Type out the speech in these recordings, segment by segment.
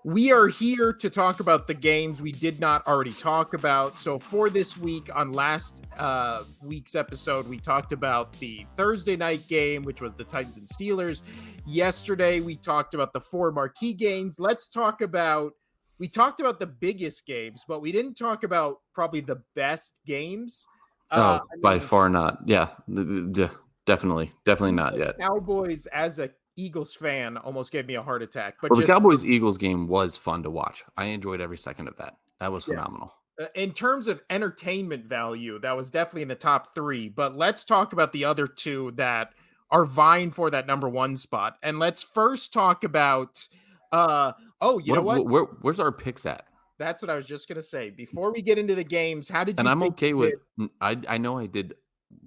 We are here to talk about the games we did not already talk about. So for this week, on last week's episode, we talked about the Thursday night game, which was the Titans and Steelers. Yesterday, we talked about the 4 marquee games. We talked about the biggest games, but we didn't talk about probably the best games. By far not. Yeah, definitely not yet. Cowboys, as a Eagles fan, almost gave me a heart attack. But the Cowboys-Eagles game was fun to watch. I enjoyed every second of that. That was phenomenal. In terms of entertainment value, that was definitely in the top 3. But let's talk about the other 2 that are vying for that number 1 spot. And let's first talk about where's our picks at? That's what I was just gonna say. Before we get into the games, how did you? And I'm okay with. I know I did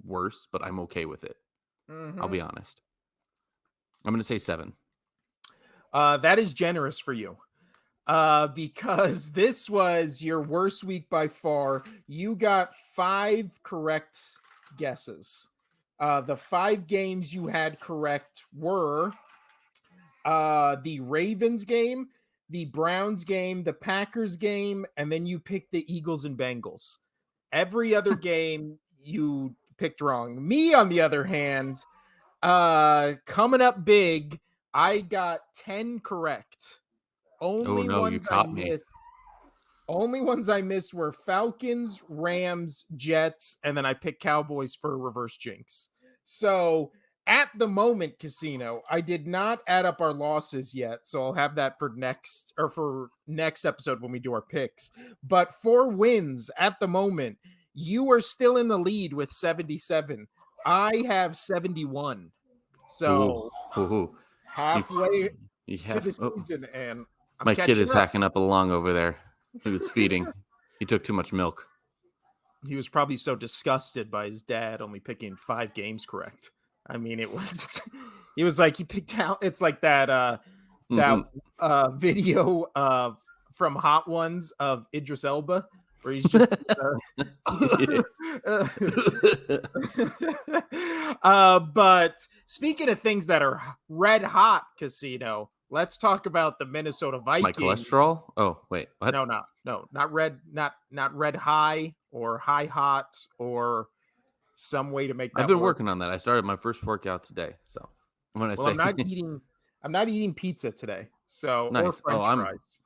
worse, but I'm okay with it. Mm-hmm. I'll be honest. I'm going to say 7. That is generous for you. Because this was your worst week by far. You got 5 correct guesses. The 5 games you had correct were the Ravens game, the Browns game, the Packers game, and then you picked the Eagles and Bengals. Every other game you picked wrong. Me, on the other hand, coming up big, I got 10 correct. You caught me. Only ones I missed were Falcons, Rams, Jets, and then I picked Cowboys for a reverse jinx. So at the moment, Casino, I did not add up our losses yet, so I'll have that for next episode when we do our picks. But 4 wins at the moment. You are still in the lead with 77. I have 71. So halfway to the season, and my kid is hacking up a lung over there. He was feeding. He took too much milk. He was probably so disgusted by his dad only picking 5 games correct. I mean, he was like, he picked out. It's like that video from Hot Ones of Idris Elba, where he's just but speaking of things that are red hot, Casino, let's talk about the Minnesota Vikings. My cholesterol? Oh, wait. What? No, not red, not red high or high hot or some way to make that I've been work. working on that. I started my first work today. So I'm not eating pizza today. So nice. Or French fries.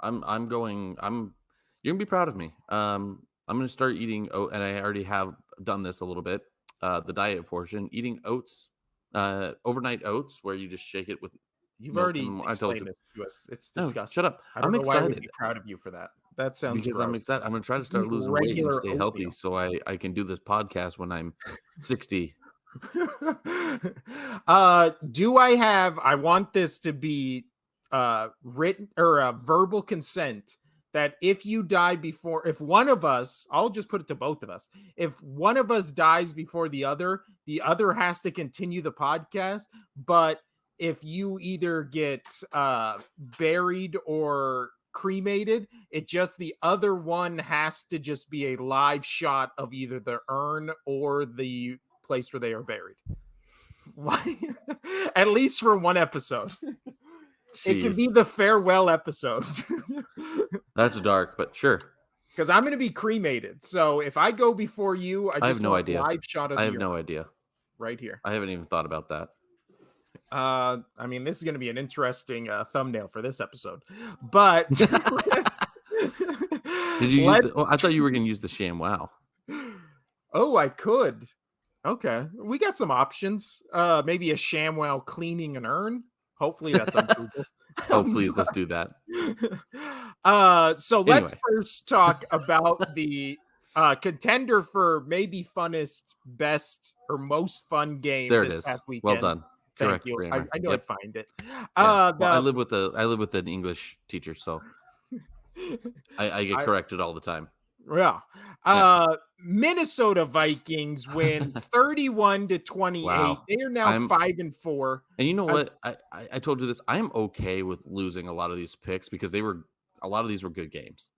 You're gonna be proud of me. I'm gonna start eating oat, and I already have done this a little bit. The diet portion, eating oats, overnight oats, where you just shake it with. You've already explained this to us. It's disgusting. No, shut up. I'm excited. Why would be proud of you for that. That sounds because gross. I'm excited. I'm gonna try to start losing weight and stay healthy, so I can do this podcast when I'm 60. I want this to be written or verbal consent that if you die if one of us, I'll just put it to both of us, if one of us dies before the other has to continue the podcast. But if you either get buried or cremated, the other one has to just be a live shot of either the urn or the place where they are buried. Why? At least for one episode. Jeez. It can be the farewell episode. That's dark, but sure. Because I'm going to be cremated. So if I go before you, I have no idea. Live shot of I have no idea. Right here. I haven't even thought about that. I mean, this is going to be an interesting thumbnail for this episode. But did you use I thought you were going to use the ShamWow. Oh, I could. Okay. We got some options. Maybe a ShamWow cleaning an urn. Hopefully that's on Google. Oh, please, let's do that. So let's first talk about the contender for maybe funnest, best, or most fun game this past weekend. Well done. Thank you. I knew I'd find it. Yeah. I live with an English teacher, so I get corrected all the time. Yeah. Minnesota Vikings win 31-28. Wow. They are now 5-4. And you know what? I told you this. I am okay with losing a lot of these picks because a lot of these were good games.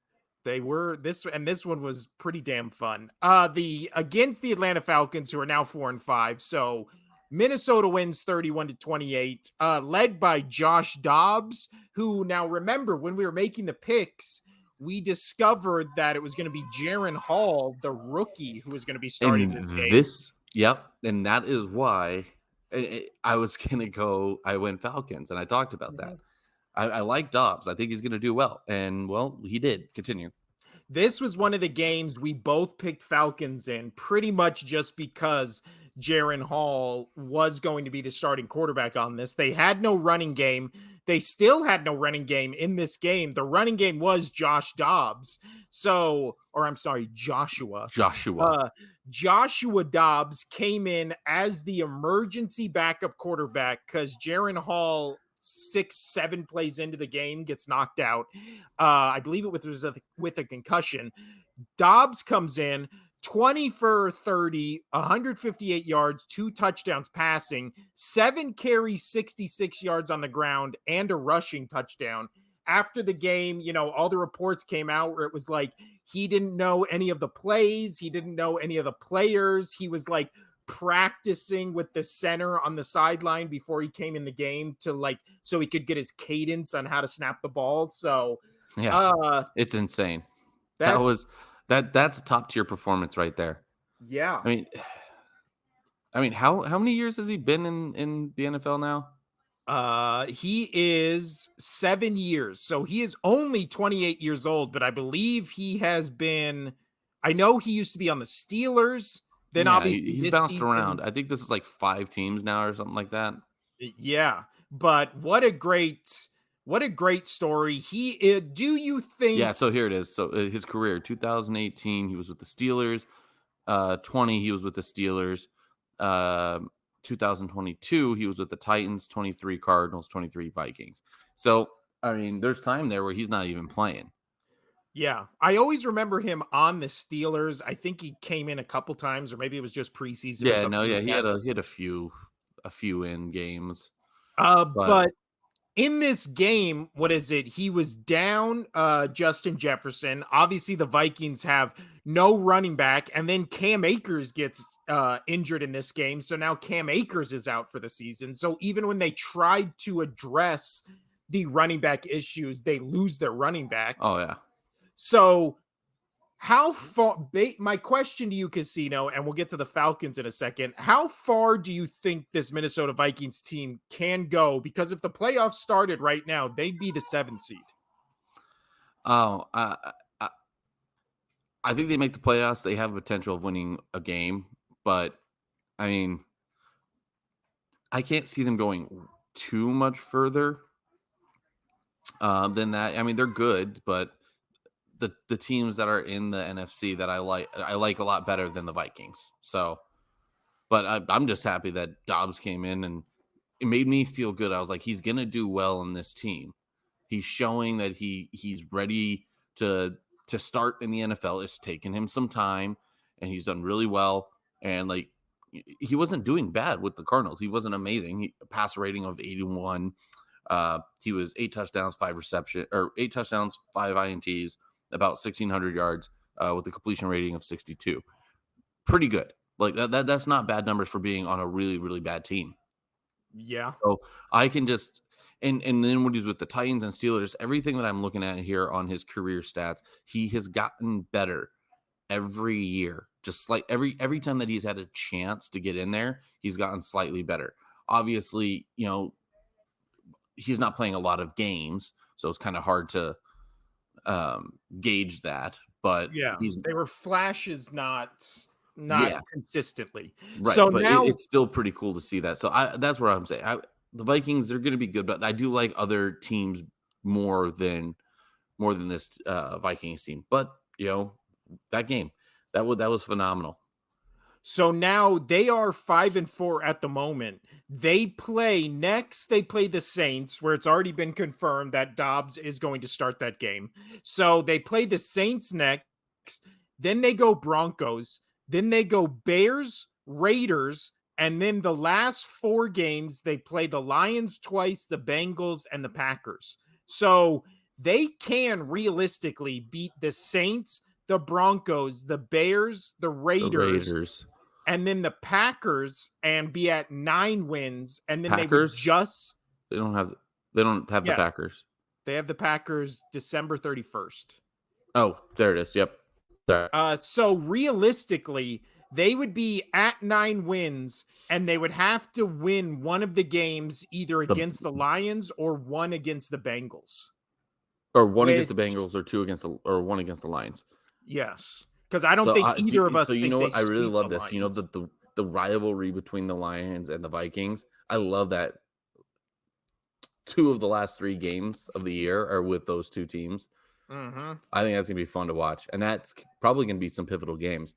They were this one was pretty damn fun. Against the Atlanta Falcons, who are now 4-5. So Minnesota wins 31-28, led by Josh Dobbs, who, now remember, when we were making the picks, we discovered that it was going to be Jaren Hall, the rookie, who was going to be starting this game. And that is why I was going to go, I went Falcons, and I talked about that. I like Dobbs. I think he's going to do well. And, well, he did. Continue. This was one of the games we both picked Falcons in, pretty much just because Jaren Hall was going to be the starting quarterback on this. They had no running game. They still had no running game in this game. The running game was Josh Dobbs. Joshua. Joshua Dobbs came in as the emergency backup quarterback because Jaren Hall 6-7 plays into the game gets knocked out. I believe it was with a concussion. Dobbs comes in 20 for 30, 158 yards, 2 touchdowns passing, 7 carries, 66 yards on the ground, and a rushing touchdown. After the game, all the reports came out where it was like he didn't know any of the plays. He didn't know any of the players. He was like practicing with the center on the sideline before he came in the game so he could get his cadence on how to snap the ball. So it's insane. That's a top tier performance right there. Yeah. I mean, how many years has he been in the NFL now? He is 7 years. So he is only 28 years old, but I believe he has been, I know he used to be on the Steelers. Then obviously he's bounced around. I think this is like 5 teams now or something like that. Yeah, but what a great story. Do you think? Yeah, so here it is. So his career, 2018, he was with the Steelers. 20, he was with the Steelers. 2022, he was with the Titans. 23 Cardinals. 23 Vikings. So I mean, there's time there where he's not even playing. Yeah, I always remember him on the Steelers. I think he came in a couple times, or maybe it was just preseason. He had a few in games. But in this game, what is it? He was down Justin Jefferson. Obviously, the Vikings have no running back, and then Cam Akers gets injured in this game. So now Cam Akers is out for the season. So even when they tried to address the running back issues, they lose their running back. Oh, yeah. So how far, my question to you, Casino, and we'll get to the Falcons in a second, how far do you think this Minnesota Vikings team can go? Because if the playoffs started right now, they'd be the 7th seed. Oh, I think they make the playoffs. They have a potential of winning a game, but I mean, I can't see them going too much further than that. I mean, they're good, but the teams that are in the NFC that I like a lot better than the Vikings. So, but I'm just happy that Dobbs came in, and it made me feel good. I was like, he's gonna do well in this team. He's showing that he's ready to start in the NFL. It's taken him some time, and he's done really well. And like, he wasn't doing bad with the Cardinals. He wasn't amazing. Pass rating of 81. He was 8 touchdowns, 5 INTs, about 1,600 yards with a completion rating of 62. Pretty good. Like that's not bad numbers for being on a really, really bad team. Yeah. So I can just and then when he's with the Titans and Steelers, everything that I'm looking at here on his career stats, he has gotten better every year. Just like every time that he's had a chance to get in there, he's gotten slightly better. Obviously, he's not playing a lot of games, so it's kind of hard to gauge that, but yeah, they were flashes, not consistently. Right, so but now it's still pretty cool to see that. So that's what I'm saying. The Vikings, they're going to be good, but I do like other teams more than this Vikings team. But that game that was phenomenal. So now they are 5-4 at the moment. They play the Saints, where it's already been confirmed that Dobbs is going to start that game. So they play the Saints next. Then they go Broncos. Then they go Bears, Raiders. And then the last 4 games, they play the Lions twice, the Bengals, and the Packers. So they can realistically beat the Saints, the Broncos, the Bears, the Raiders. and then the Packers and be at 9 wins, and then they would Packers? just They don't have the yeah, Packers. they have the Packers December 31st. Oh, there it is. Yep. Sorry. So realistically, they would be at 9 wins, and they would have to win one of the games either against the Lions or one against the Bengals. Or one against Which, the Bengals, or one against the Lions. yes, because I don't think either of us So you think know they what? I really sweep love the this. You know Lions. the rivalry between the Lions and the Vikings. I love that 2 of the last 3 games of the year are with those 2 teams. Mm-hmm. I think that's gonna be fun to watch, and that's probably gonna be some pivotal games.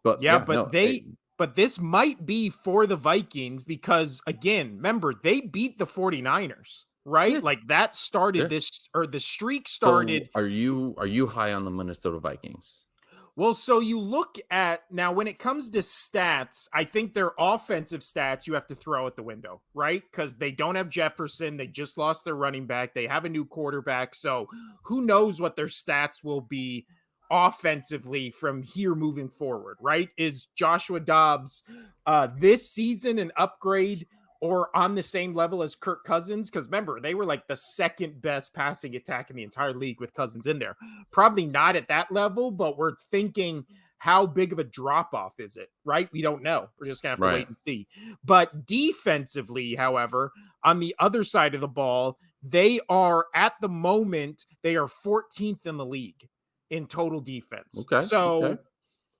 But Yeah, yeah, no, but this might be for the Vikings because again, remember they beat the 49ers, right? yeah, Like that started yeah. this, or the streak So started. are you high on the Minnesota Vikings? Well, so you look at now when it comes to stats, I think their offensive stats you have to throw out the window, right? Because they don't have Jefferson. They just lost their running back. They have a new quarterback. So who knows what their stats will be offensively from here moving forward, right? Is Joshua Dobbs this season an upgrade or on the same level as Kirk Cousins? Because remember, they were like the second best passing attack in the entire league with Cousins in there. Probably not at that level, but we're thinking how big of a drop off is it, right? We don't know. We're just going to have to Right. wait and see. But defensively, however, on the other side of the ball, they are at the moment, they are 14th in the league in total defense. Okay. So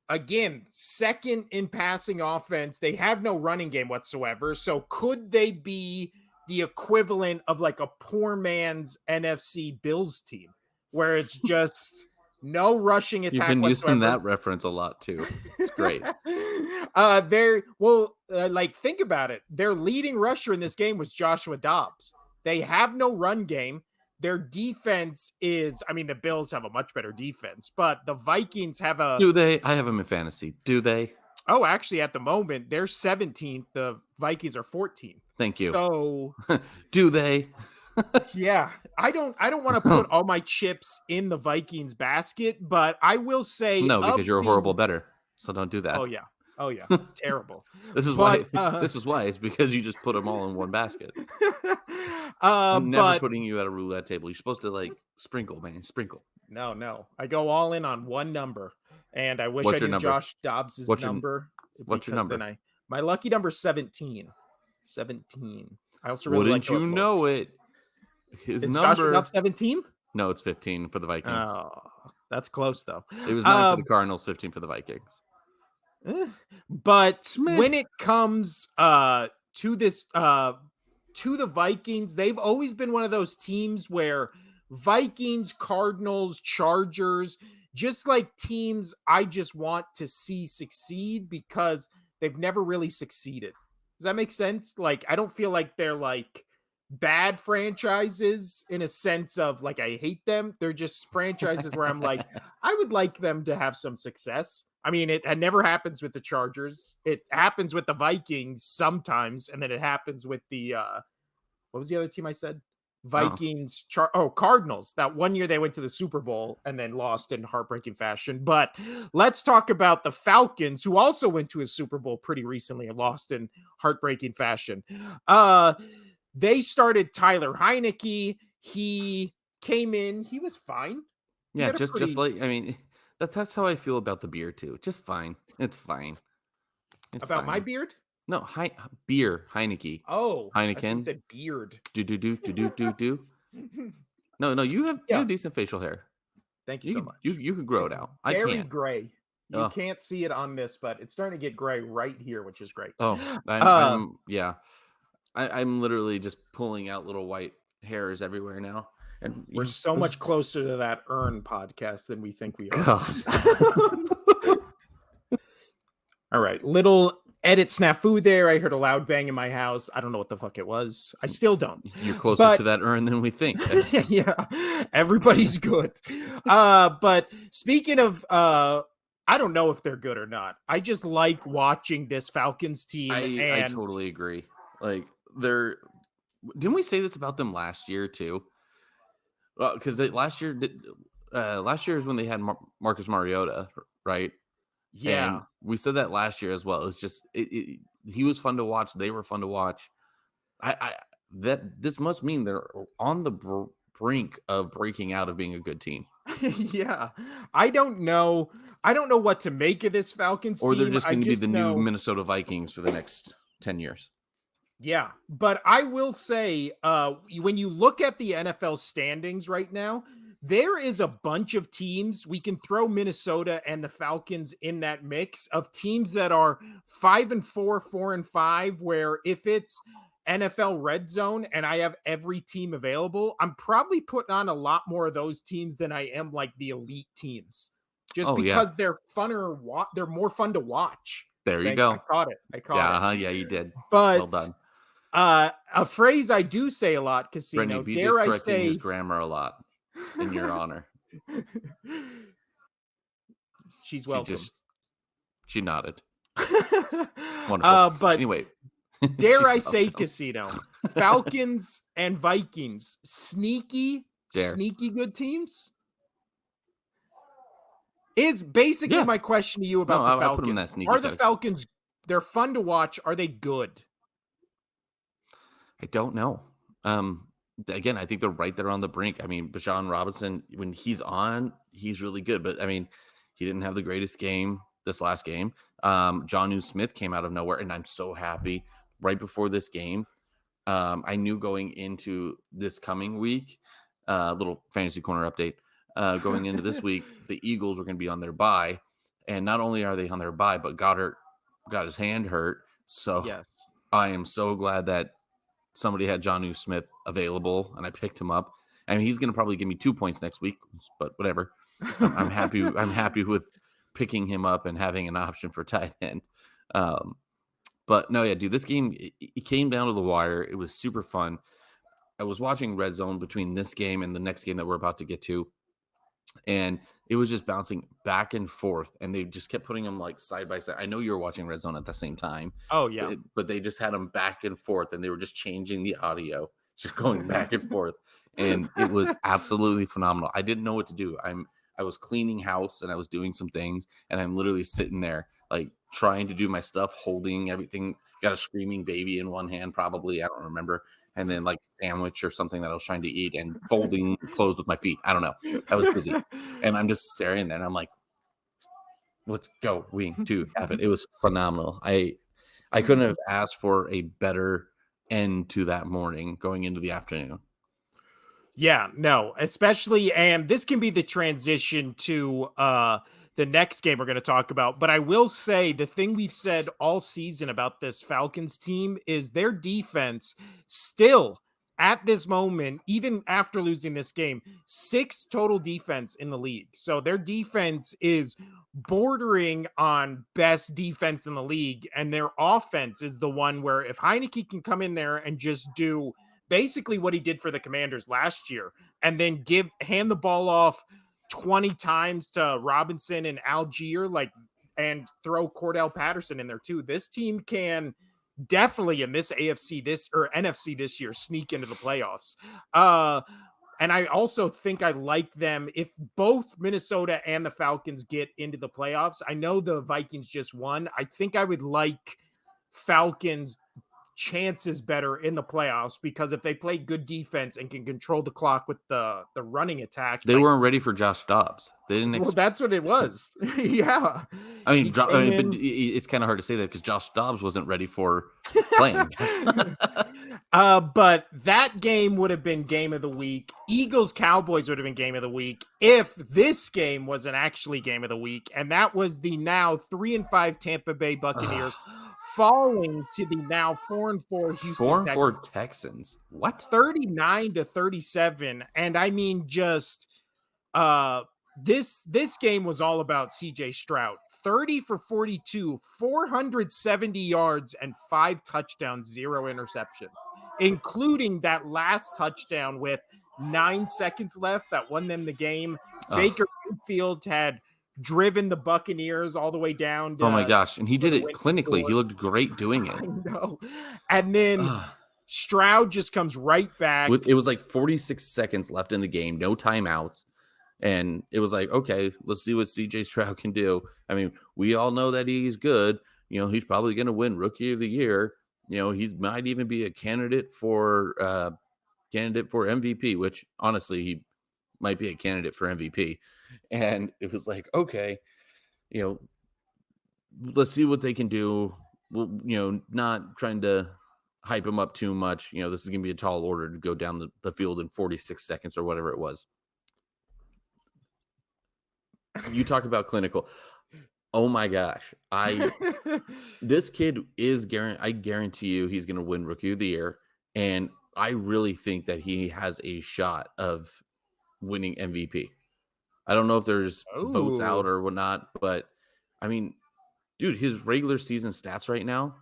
again, second in passing offense. They have no running game whatsoever. So could they be the equivalent of like a poor man's NFC Bills team where it's just no rushing You've attack been using whatsoever? that reference a lot too. It's great. Like think about it. Their leading rusher in this game was Joshua Dobbs. They have no run game. Their defense is, I mean, the Bills have a much better defense, but the Vikings have Do they? I have them in fantasy. Do they? actually, at the moment, they're 17th. The Vikings are 14th. Thank you. So, Do they? yeah, I don't want to put all my chips in the Vikings basket, but I will say No, because you're a horrible bettor. So don't do that. Oh yeah, terrible. This is But why. This is why. It's because you just put them all in one basket. I'm never but putting you at a roulette table. You're supposed to like sprinkle, man. Sprinkle. no, I go all in on one number, and I wish What's I your knew number? Josh Dobbs's number. What's your Because number? then my lucky number is 17. 17. I also really Wouldn't like you know it? His Is Joshua number. Dobbs 17? No, it's 15 for the Vikings. Oh, that's close though. It was 9 for the Cardinals, 15 for the Vikings. But when it comes to this to the Vikings, they've always been one of those teams where Vikings, Cardinals, Chargers, just like teams I just want to see succeed because they've never really succeeded. Does that make sense? Like I don't feel like they're like bad franchises in a sense of like I hate them. They're just franchises where I'm like I would like them to have some success. I mean, it never happens with the Chargers. It happens with the Vikings sometimes, and then it happens with the what was the other team I said? Vikings, Cardinals. That one year they went to the Super Bowl and then lost in heartbreaking fashion. But let's talk about the Falcons, who also went to a Super Bowl pretty recently and lost in heartbreaking fashion. They started Tyler Heineke. He came in. He was fine. Yeah, just like I mean, that's how I feel about the beer too. Just fine. It's fine. It's about fine. my beard. No, beer Heineke. Oh, Heineken. you said beard. Do. No. You have decent facial hair. Thank you so much. You can grow it out. I very can't. gray. You can't see it on this, but it's starting to get gray right here, which is great. Oh, I'm literally just pulling out little white hairs everywhere now. And we're so much closer to that Earn podcast than we think we are. God. All right. Little edit snafu there. I heard a loud bang in my house. I don't know what the fuck it was. I still don't. You're closer to that Earn than we think. Yeah. Everybody's good. But speaking of I don't know if they're good or not. I just like watching this Falcons team. I totally agree. Like didn't we say this about them last year too? Well, because last year is when they had Marcus Mariota, right? Yeah. And we said that last year as well. It's just he was fun to watch. They were fun to watch. I that this must mean they're on the brink of breaking out of being a good team, Yeah. I don't know. I don't know what to make of this Falcons or they're team. just I going to be just the new know. Minnesota Vikings for the next 10 years. Yeah, but I will say, when you look at the NFL standings right now, there is a bunch of teams. We can throw Minnesota and the Falcons in that mix of teams that are 5-4, 4-5, where if it's NFL red zone and I have every team available, I'm probably putting on a lot more of those teams than I am like the elite teams. Just Oh yeah, because they're funner, they're more fun to watch. there you I go. caught it. I caught Yeah, it. yeah, you did. Well But done. a phrase I do say a lot, Brittany, Casino, BJ's dare I correcting his say grammar a lot in your honor. she's She welcome. just she nodded. Wonderful. But Anyway, dare I she's say, welcome. Casino, Falcons and Vikings, sneaky Dare. good teams? Is basically Yeah. my question to you No, about the I put them in that Falcons. sneaky Are the category. Falcons, they're fun to watch, are they good? I don't know. Again, I think they're right there on the brink. I mean, Bijan Robinson, when he's on, he's really good. But I mean, he didn't have the greatest game this last game. Jonnu Smith came out of nowhere, and I'm so happy. Right before this game, I knew going into this coming week, little fantasy corner update. Going into this week, the Eagles were going to be on their bye, and not only are they on their bye, but Goddard got his hand hurt. So Yes. I am so glad that somebody had Jonnu Smith available, and I picked him up. I mean, he's going to probably give me 2 points next week, but whatever. I'm happy. I'm happy with picking him up and having an option for tight end. But no, yeah, dude, this game it came down to the wire. It was super fun. I was watching Red Zone between this game and the next game that we're about to get to, and it was just bouncing back and forth, and they just kept putting them like side by side. I know you were watching Red Zone at the same time. Oh, yeah. But they just had them back and forth, and they were just changing the audio, just going back and forth, and it was absolutely phenomenal. I didn't know what to do. I was cleaning house and I was doing some things, and I'm literally sitting there like trying to do my stuff, holding everything. Got a screaming baby in one hand, probably, I don't remember, and then like a sandwich or something that I was trying to eat, and folding clothes with my feet. I don't know. I was busy, and I'm just staring there, and I'm like, "Let's go, wing to happen." It was phenomenal. I couldn't have asked for a better end to that morning going into the afternoon. Yeah, no, especially, and this can be the transition to the next game we're going to talk about. But I will say the thing we've said all season about this Falcons team is their defense still at this moment, even after losing this game, 6 total defense in the league. So their defense is bordering on best defense in the league, and their offense is the one where if Heineke can come in there and just do basically what he did for the Commanders last year, and then hand the ball off 20 times to Robinson and Algier, and throw Cordell Patterson in there too. This team can definitely in this NFC this year sneak into the playoffs. And I also think I like them if both Minnesota and the Falcons get into the playoffs. I know the Vikings just won. I think I would like Falcons chances better in the playoffs because if they play good defense and can control the clock with the running attack, They weren't ready for Josh Dobbs. They didn't. Well, that's what it was. Yeah. I mean, but it's kind of hard to say that because Josh Dobbs wasn't ready for playing. But that game would have been game of the week. Eagles Cowboys would have been game of the week if this game was an actually game of the week, and that was the now 3-5 Tampa Bay Buccaneers falling to the now 4-4 Houston 4-4 Texans. What? 39-37, and I mean just this game was all about CJ Stroud. 30 for 42, 470 yards and 5 touchdowns, 0 interceptions, including that last touchdown with 9 seconds left that won them the game. Baker Mayfield had driven the Buccaneers all the way down to, oh my gosh, and he did it clinically. He looked great doing it. I know. And then Stroud just comes right back. It was like 46 seconds left in the game, no timeouts. And it was like, okay, let's see what CJ Stroud can do. I mean, we all know that he's good. He's probably going to win Rookie of the Year. He might even be a candidate for MVP, which honestly, he might be a candidate for MVP. And it was like, okay, let's see what they can do. Well, not trying to hype him up too much. This is going to be a tall order to go down the field in 46 seconds or whatever it was. You talk about clinical. Oh my gosh. This kid is I guarantee you he's going to win Rookie of the Year. And I really think that he has a shot of winning MVP. I don't know if there's votes out or whatnot, but I mean, dude, his regular season stats right now,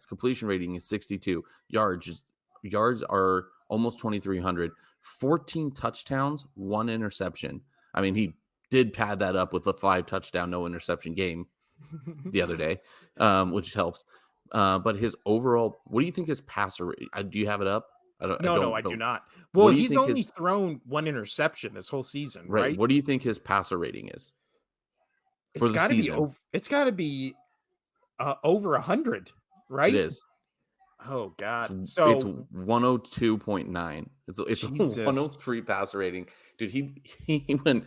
completion rating is 62. Yards are almost 2,300. 14 touchdowns, 1 interception. I mean, he did pad that up with a 5 touchdown, no interception game the other day, which helps. But his overall, what do you think his passer rate? Do you have it up? I do not. Well, he's only thrown 1 interception this whole season, right? What do you think his passer rating is? It's got to be over 100, right? It is. Oh God! So it's 102.9. It's a 103 passer rating, dude. He went,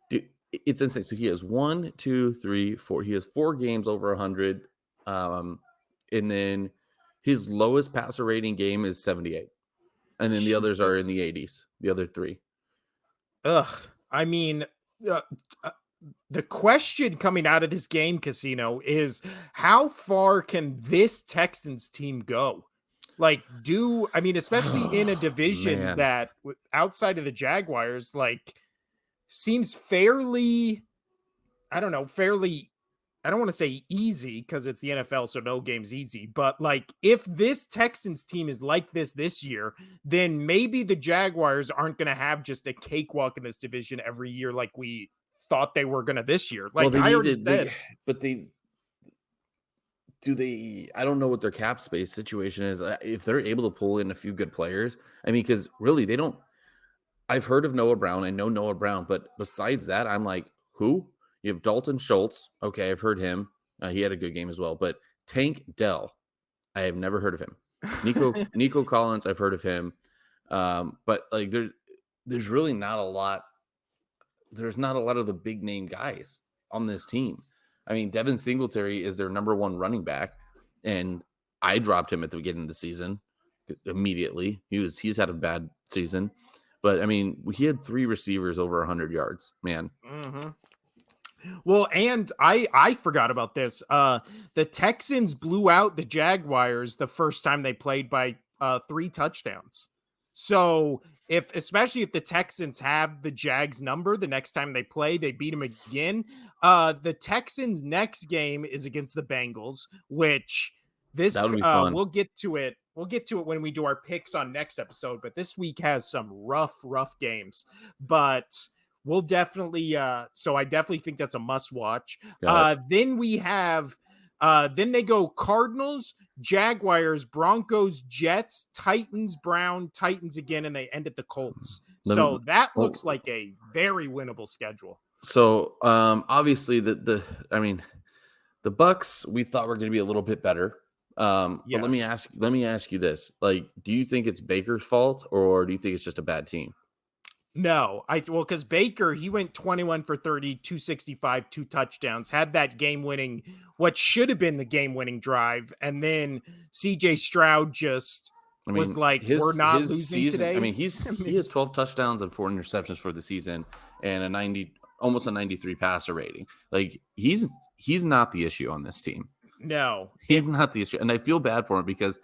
dude. It's insane. So he has 1, 2, 3, 4. He has 4 games over 100, and then his lowest passer rating game is 78, and then the others are in the 80s. The other 3. I mean, the question coming out of this game, Casino, is how far can this Texans team go? Especially in a division that outside of the Jaguars, seems fairly, I don't want to say easy because it's the NFL, so no game's easy. But if this Texans team is like this year, then maybe the Jaguars aren't going to have just a cakewalk in this division every year like we thought they were going to this year. I don't know what their cap space situation is. If they're able to pull in a few good players, I mean, because really they don't. I've heard of Noah Brown. I know Noah Brown, but besides that, I'm like, who? You have Dalton Schultz. Okay, I've heard him. He had a good game as well. But Tank Dell, I have never heard of him. Nico Collins, I've heard of him. But there's really not a lot. There's not a lot of the big name guys on this team. I mean, Devin Singletary is their number 1 running back, and I dropped him at the beginning of the season immediately. He's had a bad season, but I mean, he had 3 receivers over 100 yards, man. Mm-hmm. Well, and I forgot about this. The Texans blew out the Jaguars the first time they played by 3 touchdowns. So especially if the Texans have the Jags number the next time they play, they beat them again. The Texans' next game is against the Bengals, which that'll be fun. We'll get to it. We'll get to it when we do our picks on next episode. But this week has some rough games. But we'll definitely. So I definitely think that's a must watch. Then we have. Then they go Cardinals, Jaguars, Broncos, Jets, Titans, Titans again, and they end at the Colts. So that looks like a very winnable schedule. So obviously the Bucs we thought were going to be a little bit better. But let me ask you this: do you think it's Baker's fault, or do you think it's just a bad team? No, because Baker, he went 21 for 30, 265, 2 touchdowns, had that what should have been the game-winning drive, and then CJ Stroud was like, we're not losing today. I mean, he has 12 touchdowns and 4 interceptions for the season, and almost a 93 passer rating. He's not the issue on this team. No, he's not the issue, and I feel bad for him because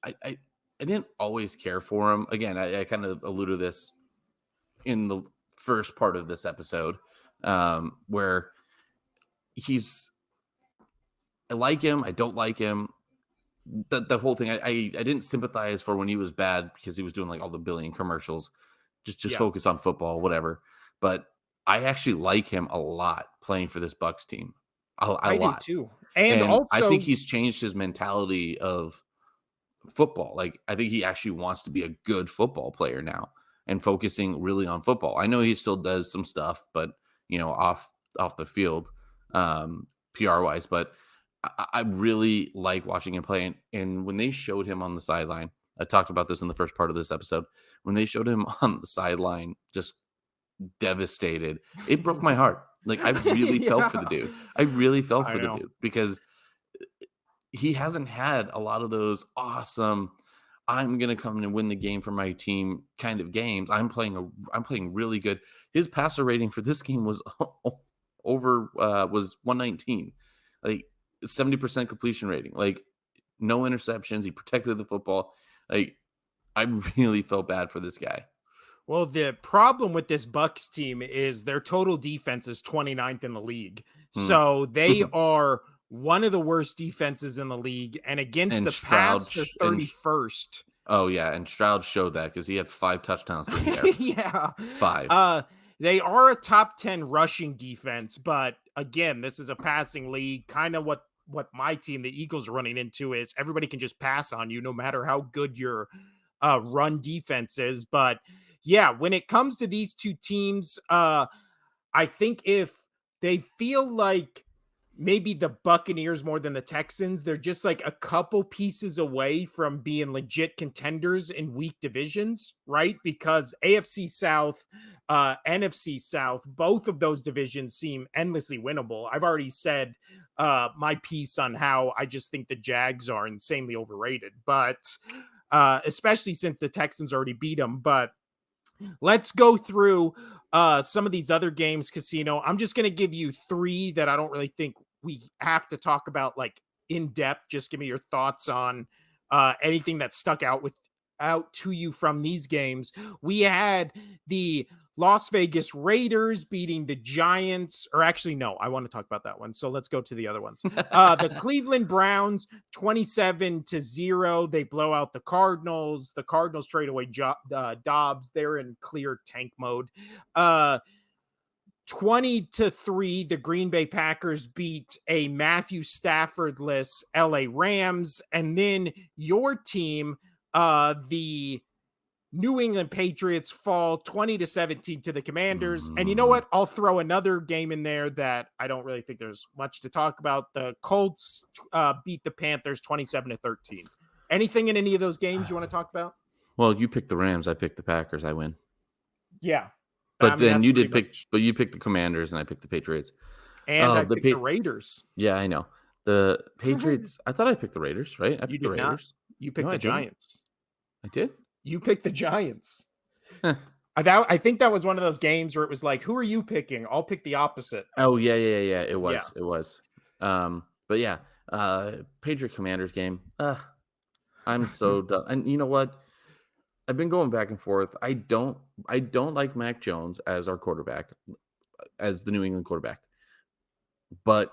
I didn't always care for him. Again, I kind of alluded to this in the first part of this episode, where I like him, I don't like him. The whole thing, I didn't sympathize for when he was bad because he was doing all the billion commercials. Just focus on football, whatever. But I actually like him a lot playing for this Bucs team. I do too. And also, I think he's changed his mentality of football. I think he actually wants to be a good football player now. and focusing really on football. I know he still does some stuff, but off the field, PR wise. But I really like watching him play. And when they showed him on the sideline, I talked about this in the first part of this episode. When they showed him on the sideline, just devastated, it broke my heart. Like, I really felt for the dude. I really felt for the dude because he hasn't had a lot of those awesome, I'm going to come in and win the game for my team kind of games. I'm playing really good. His passer rating for this game was was 119. Like 70% completion rating. Like no interceptions. He protected the football. Like I really felt bad for this guy. Well, the problem with this Bucs team is their total defense is 29th in the league. So they are one of the worst defenses in the league, and against the pass, they're 31st. Oh yeah, and Stroud showed that because he had 5 touchdowns through the air. Yeah, 5. They are a top 10 rushing defense, but again, this is a passing league. Kind of what my team, the Eagles, are running into is everybody can just pass on you, no matter how good your run defense is. But yeah, when it comes to these two teams, I think if they feel like maybe the Buccaneers more than the Texans, they're just like a couple pieces away from being legit contenders in weak divisions, right? Because AFC South, NFC South, both of those divisions seem endlessly winnable. I've already said my piece on how I just think the Jags are insanely overrated, but especially since the Texans already beat them. But let's go through some of these other games, Casino. I'm just going to give you 3 that I don't really think we have to talk about like in depth. Just give me your thoughts on anything that stuck out to you from these games. We had the Las Vegas Raiders beating the Giants, or actually, no, I want to talk about that one. So let's go to the other ones. The Cleveland Browns, 27-0. They blow out the Cardinals. The Cardinals trade away Dobbs. They're in clear tank mode. 20-3, the Green Bay Packers beat a Matthew Stafford-less LA Rams. And then your team, the New England Patriots, fall 20-17 to the Commanders. And you know what? I'll throw another game in there that I don't really think there's much to talk about. The Colts beat the Panthers 27-13. Anything in any of those games you want to talk about? Well, you picked the Rams. I picked the Packers. I win. Yeah. But then you picked the Commanders and I picked the Patriots. And I picked the Raiders. Yeah, I know. The Patriots, I thought I picked the Raiders, right? I picked the Raiders. Not. You picked the Giants. I did? You picked the Giants. I think that was one of those games where it was like, who are you picking? I'll pick the opposite. Oh, yeah. It was. Yeah. It was. But yeah, Patriot Commanders game. I'm so done. And you know what? I've been going back and forth. I don't like Mac Jones as our quarterback, as the New England quarterback. But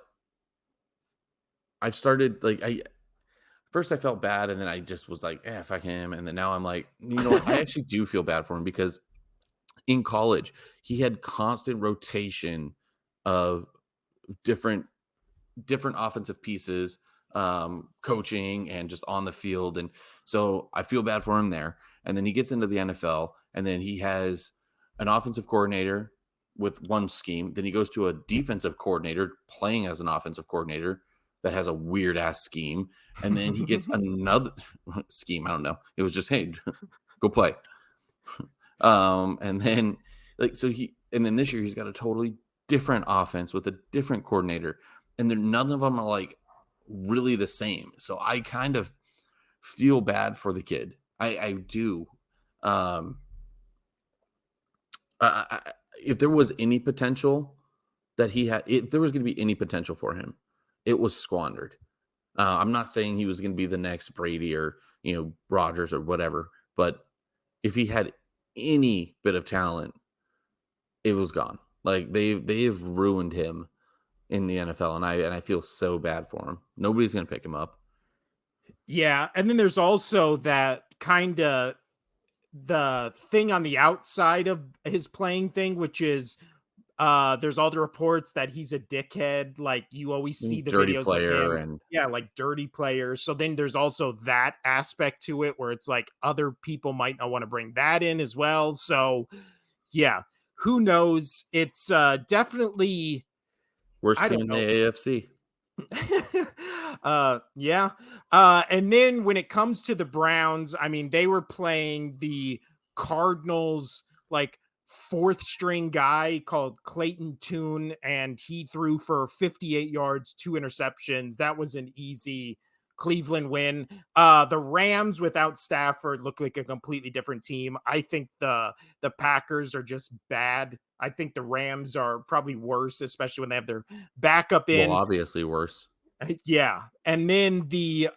I've started first I felt bad, and then I just was like, fuck him. And then now I'm like, I actually do feel bad for him because in college he had constant rotation of different offensive pieces, coaching and just on the field. And so I feel bad for him there. And then he gets into the NFL, and then he has an offensive coordinator with one scheme. Then he goes to a defensive coordinator playing as an offensive coordinator that has a weird ass scheme. And then he gets another scheme. I don't know. It was just, hey, go play. And then and then this year he's got a totally different offense with a different coordinator. And none of them are like really the same. So I kind of feel bad for the kid. I do. If there was any potential that he had, if there was going to be any potential for him, it was squandered. I'm not saying he was going to be the next Brady or, Rodgers or whatever, but if he had any bit of talent, it was gone. Like they've ruined him in the NFL, and I feel so bad for him. Nobody's going to pick him up. Yeah, and then there's also that kind of the thing on the outside of his playing thing, which is There's all the reports that he's a dickhead. Like you always see the Dirty videos of player him. and Yeah, like dirty players. So then there's also that aspect to it where it's like other people might not want to bring that in as well. So yeah, who knows? It's definitely worst I team don't in the know. AFC. Yeah. And then when it comes to the Browns, I mean, they were playing the Cardinals like fourth string guy called Clayton Tune, and he threw for 58 yards, 2 interceptions. That was an easy Cleveland win. The Rams without Stafford look like a completely different team. I think the Packers are just bad. I think the Rams are probably worse, especially when they have their backup Well, in. obviously worse. Yeah. And then the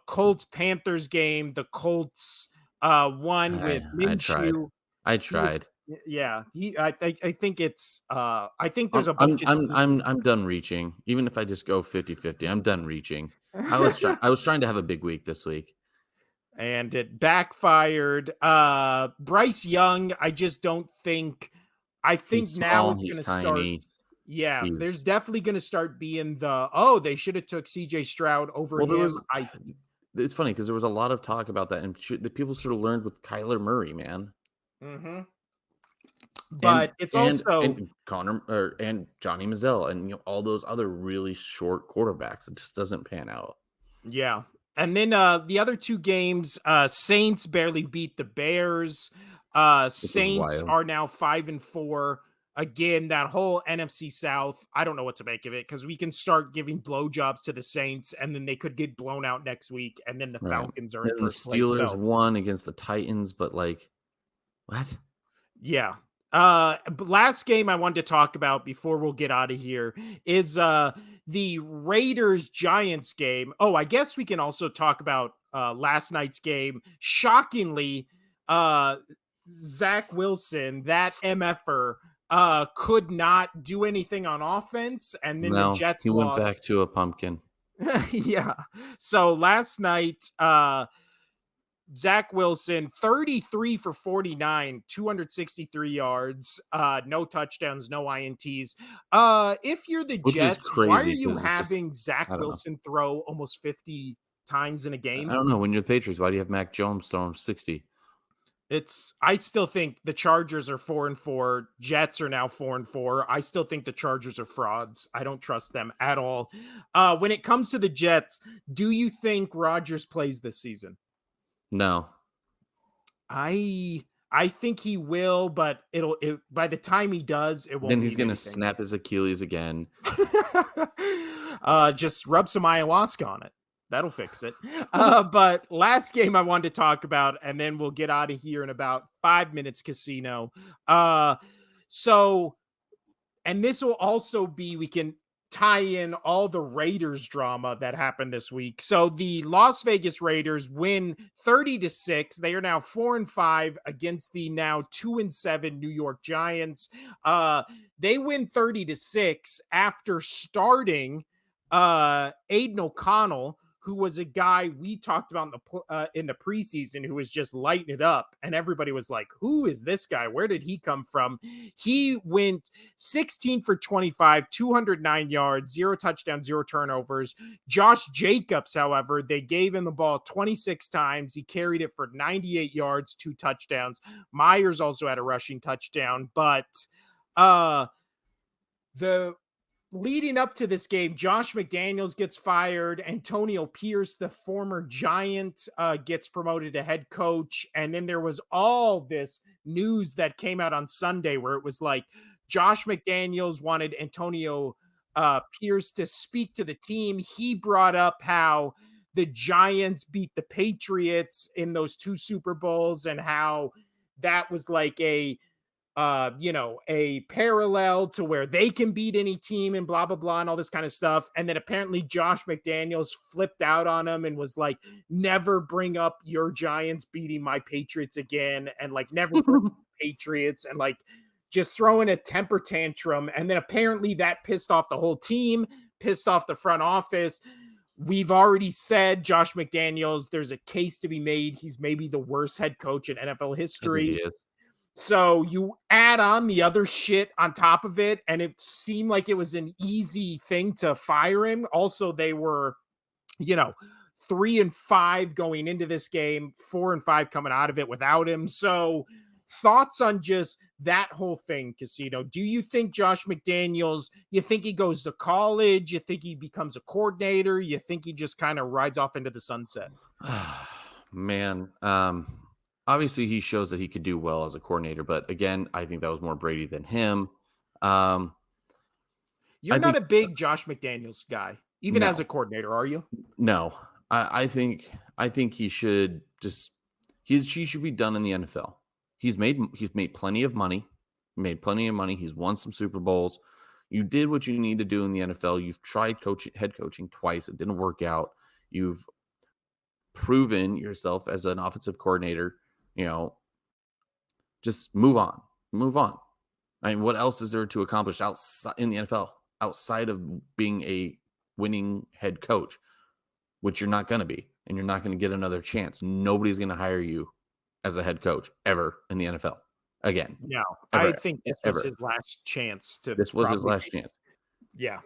Colts Panthers game, the Colts won with I tried. Minshew. I He was tried. yeah, I think it's I think there's a bunch of teams. I'm done reaching. Even if I just go 50-50, I'm done reaching. I was trying to have a big week this week. And it backfired. Bryce Young, I just don't think I think He's now small, it's he's gonna start. tiny. Yeah, there's He's definitely gonna start being they should have took CJ Stroud over well, there him. was it's funny because there was a lot of talk about that, and the people sort of learned with Kyler Murray, man. Mhm. And But it's and also and Connor and Johnny Manziel and all those other really short quarterbacks. It just doesn't pan out. yeah. And then the other two games, Saints barely beat the Bears. Which was Saints wild. are now 5-4. Again, that whole NFC South, I don't know what to make of it because we can start giving blowjobs to the Saints and then they could get blown out next week. And then the Right. Falcons are in And the first place. Steelers So won against the Titans, but like what? yeah. But last game I wanted to talk about before we'll get out of here is the Raiders Giants game. Oh, I guess we can also talk about last night's game. Shockingly, uh Zach Wilson, that MFer, could not do anything on offense, and then the No, Jets he went lost. back to a pumpkin. Yeah. So last night, Zach Wilson, 33 for 49, 263 yards, no touchdowns, no INTs. If you're the Which is Jets, why are crazy you because it's just having Zach I don't know. Wilson throw almost 50 times in a I game? don't know. When you're the Patriots, why do you have Mac Jones throwing 60? I still think the Chargers are 4-4. Jets are now 4-4. I still think the Chargers are frauds. I don't trust them at all. When it comes to the Jets, do you think Rodgers plays this season? No. I think he will, but by the time he does, it won't Then he's mean gonna anything. snap his Achilles again. Just rub some ayahuasca on it. That'll fix it. But last game I wanted to talk about, and then we'll get out of here in about 5 minutes, Casino. So, and this will also be, we can tie in all the Raiders drama that happened this week. So the Las Vegas Raiders win 30-6. They are now 4-5 against the now 2-7 New York Giants. They win 30-6 after starting Aiden O'Connell, who was a guy we talked about in the preseason, who was just lighting it up, and everybody was like, "Who is this guy? Where did he come from?" He went 16 for 25, 209 yards, 0 touchdowns, 0 turnovers. Josh Jacobs, however, they gave him the ball 26 times. He carried it for 98 yards, 2 touchdowns. Myers also had a rushing touchdown, but the leading up to this game, Josh McDaniels gets fired. Antonio Pierce, the former Giant, gets promoted to head coach. And then there was all this news that came out on Sunday where it was like Josh McDaniels wanted Antonio Pierce to speak to the team. He brought up how the Giants beat the Patriots in those 2 Super Bowls and how that was like a parallel to where they can beat any team and blah, blah, blah, and all this kind of stuff. And then apparently Josh McDaniels flipped out on him and was like, never bring up your Giants beating my Patriots again. And like, never bring up Patriots, and like just throwing a temper tantrum. And then apparently that pissed off the whole team, pissed off the front office. We've already said Josh McDaniels, there's a case to be made. He's maybe the worst head coach in NFL I think he history. is. So you add on the other shit on top of it, and it seemed like it was an easy thing to fire him. Also, they were, you know, 3-5 going into this game, 4-5 coming out of it without him. So thoughts on just that whole thing, Casino? Do you think Josh McDaniels, you think he goes to college? You think he becomes a coordinator? You think he just kind of rides off into the sunset? Man, obviously he shows that he could do well as a coordinator, but again, I think that was more Brady than him. Um, You're I not think a big Josh McDaniels guy, even as no, a coordinator, are you? no. I think he should just he should be done in the NFL. He's made plenty of money. Made plenty of money. He's won some Super Bowls. You did what you need to do in the NFL. You've tried head coaching twice. It didn't work out. You've proven yourself as an offensive coordinator. You know, just move on. Move on. I mean, what else is there to accomplish outside in the NFL outside of being a winning head coach, which you're not going to be, and you're not going to get another chance. Nobody's going to hire you as a head coach ever in the NFL again. No, I Ever, think this was ever. his last chance to This was his probably last chance. yeah.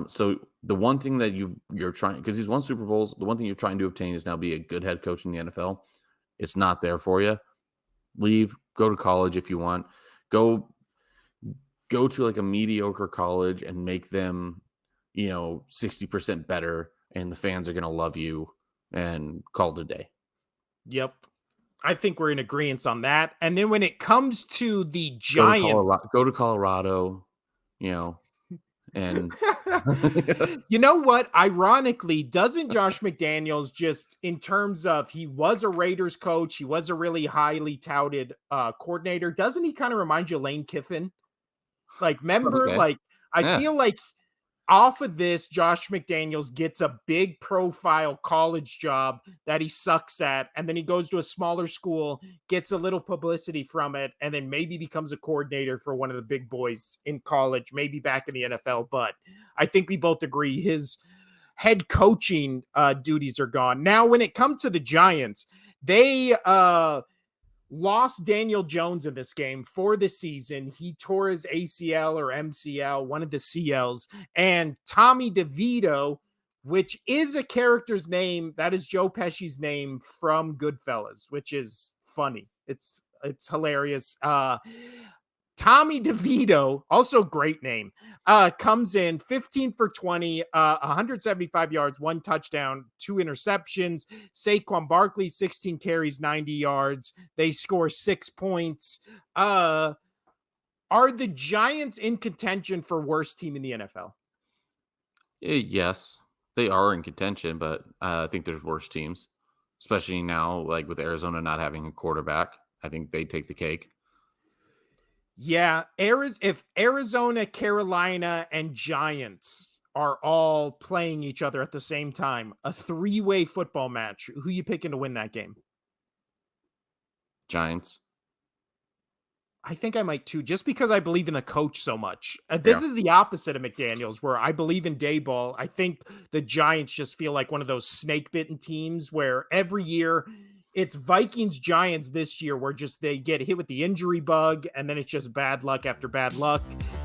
So the one thing that you're trying, because he's won Super Bowls, the one thing you're trying to obtain is now be a good head coach in the NFL. It's not there for you. Leave, go to college if you want. Go to like a mediocre college and make them, 60% better, and the fans are going to love you, and call it a day. Yep. I think we're in agreement on that. And then when it comes to the Go to Giants, Colorado, and you know what? Ironically, doesn't Josh McDaniels just in terms of he was a Raiders coach, he was a really highly touted coordinator, doesn't he kind of remind you of Lane Kiffin? Like, remember, okay, like, I yeah. feel like off of this, Josh McDaniels gets a big profile college job that he sucks at, and then he goes to a smaller school, gets a little publicity from it, and then maybe becomes a coordinator for one of the big boys in college, maybe back in the NFL. But I think we both agree his head coaching duties are gone. Now, when it comes to the Giants, they lost Daniel Jones in this game for the season. He tore his ACL or MCL, one of the CLs, and Tommy DeVito, which is a character's name, that is Joe Pesci's name from Goodfellas, which is funny. It's hilarious. Tommy DeVito, also great name, comes in 15 for 20, 175 yards, 1 touchdown, 2 interceptions. Saquon Barkley, 16 carries, 90 yards. They score 6 points. Are the Giants in contention for worst team in the NFL? Yes, they are in contention, but I think there's worse teams, especially now, like with Arizona not having a quarterback. I think they take the cake. Yeah, if Arizona, Carolina, and Giants are all playing each other at the same time, a 3-way football match, who you picking to win that game? Giants. I think I might too, just because I believe in the coach so much. This is the opposite of McDaniels, where I believe in Dayball. I think the Giants just feel like one of those snake-bitten teams where every year it's Vikings Giants this year, where just they get hit with the injury bug, and then it's just bad luck after bad luck.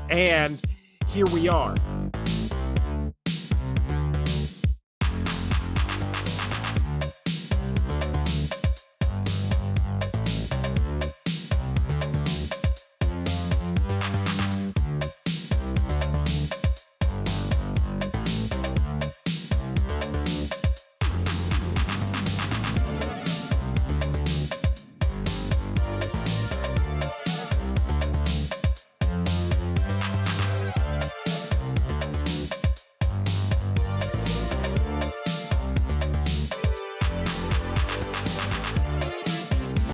And here we are.